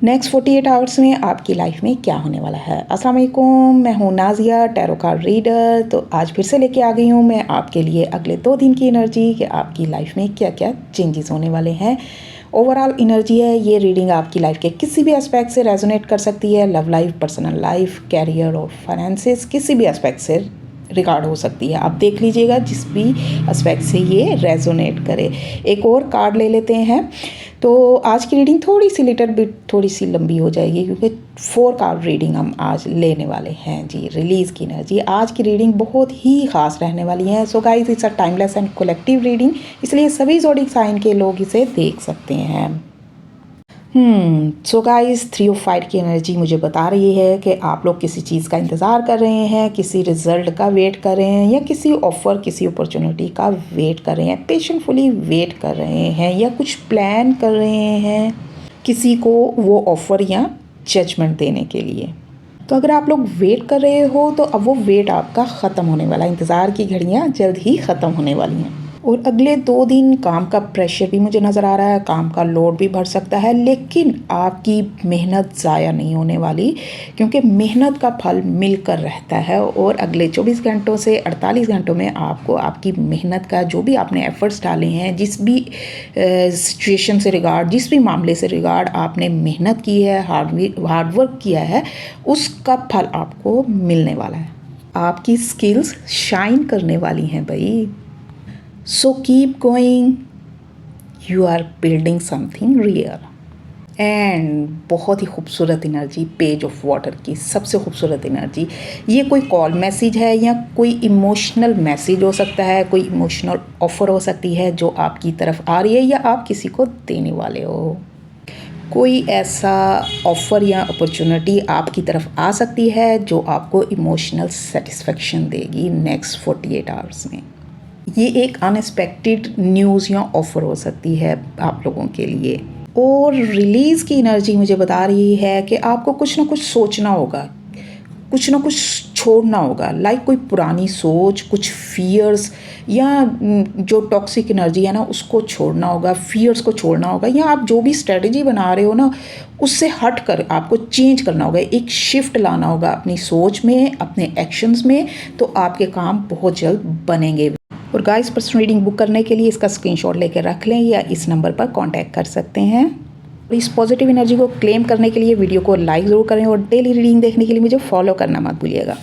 Next 48 hours में आपकी life में क्या होने वाला है। अस्सलाम वालेकुम, मैं हूँ नाजिया, टैरो कार्ड रीडर। तो आज फिर से लेके आ गई हूँ मैं आपके लिए अगले 2 दिन की एनर्जी कि आपकी लाइफ में क्या क्या चेंजेस होने वाले हैं। ओवरऑल एनर्जी है, ये रीडिंग आपकी लाइफ के किसी भी एस्पेक्ट से रेजोनेट कर सकती है। Love life, personal life, career और फाइनेंसेस, किसी भी एस्पेक्ट से रिकॉर्ड हो सकती है। आप देख लीजिएगा जिस भी एस्पेक्ट से ये रेजोनेट करे। एक और कार्ड ले लेते हैं। तो आज की रीडिंग थोड़ी सी लंबी हो जाएगी क्योंकि 4 कार्ड रीडिंग हम आज लेने वाले हैं जी। रिलीज़ की एनर्जी, आज की रीडिंग बहुत ही ख़ास रहने वाली है। So guys, it's a timeless and collective reading, इसलिए सभी ज़ोडिक साइन के लोग इसे देख सकते हैं। सो गाइस, 3 ऑफ 5 की एनर्जी मुझे बता रही है कि आप लोग किसी चीज़ का इंतज़ार कर रहे हैं, किसी रिज़ल्ट का वेट कर रहे हैं, या किसी ऑफ़र, किसी अपॉर्चुनिटी का वेट कर रहे हैं, पेशेंटफुली वेट कर रहे हैं, या कुछ प्लान कर रहे हैं किसी को वो ऑफ़र या जजमेंट देने के लिए। तो अगर आप लोग वेट कर रहे हो तो अब वो वेट आपका ख़त्म होने वाला है। इंतज़ार की घड़ियाँ जल्द ही ख़त्म होने वाली हैं। और अगले 2 दिन काम का प्रेशर भी मुझे नज़र आ रहा है, काम का लोड भी बढ़ सकता है, लेकिन आपकी मेहनत ज़ाया नहीं होने वाली क्योंकि मेहनत का फल मिलकर रहता है। और अगले 24 घंटों से 48 घंटों में आपको आपकी मेहनत का, जो भी आपने एफ़र्ट्स डाले हैं, जिस भी सिचुएशन से रिगार्ड, जिस भी मामले से रिगार्ड आपने मेहनत की है, हार्ड वर्क किया है, उसका फल आपको मिलने वाला है। आपकी स्किल्स शाइन करने वाली हैं भाई। So keep going, you are building something real। And बहुत ही खूबसूरत एनर्जी, पेज ऑफ वाटर की सबसे खूबसूरत एनर्जी। ये कोई कॉल मैसेज है या कोई इमोशनल मैसेज हो सकता है, कोई इमोशनल ऑफ़र हो सकती है जो आपकी तरफ आ रही है या आप किसी को देने वाले हो। कोई ऐसा ऑफ़र या अपॉर्चुनिटी आपकी तरफ आ सकती है जो आपको इमोशनल सेटिस्फेक्शन देगी नेक्स्ट 48 आवर्स में। ये एक अनएक्सपेक्टेड न्यूज़ या ऑफ़र हो सकती है आप लोगों के लिए। और रिलीज़ की एनर्जी मुझे बता रही है कि आपको कुछ ना कुछ सोचना होगा, कुछ ना कुछ छोड़ना होगा। लाइक कोई पुरानी सोच, कुछ फियर्स, या जो टॉक्सिक एनर्जी है ना उसको छोड़ना होगा, फियर्स को छोड़ना होगा, या आप जो भी स्ट्रेटजी बना रहे हो ना उससे हट कर आपको चेंज करना होगा। एक शिफ्ट लाना होगा अपनी सोच में, अपने एक्शंस में, तो आपके काम बहुत जल्द बनेंगे। और गाइस, पर्सनल रीडिंग बुक करने के लिए इसका स्क्रीनशॉट लेकर रख लें या इस नंबर पर कांटेक्ट कर सकते हैं। इस पॉजिटिव एनर्जी को क्लेम करने के लिए वीडियो को लाइक ज़रूर करें और डेली रीडिंग देखने के लिए मुझे फॉलो करना मत भूलिएगा।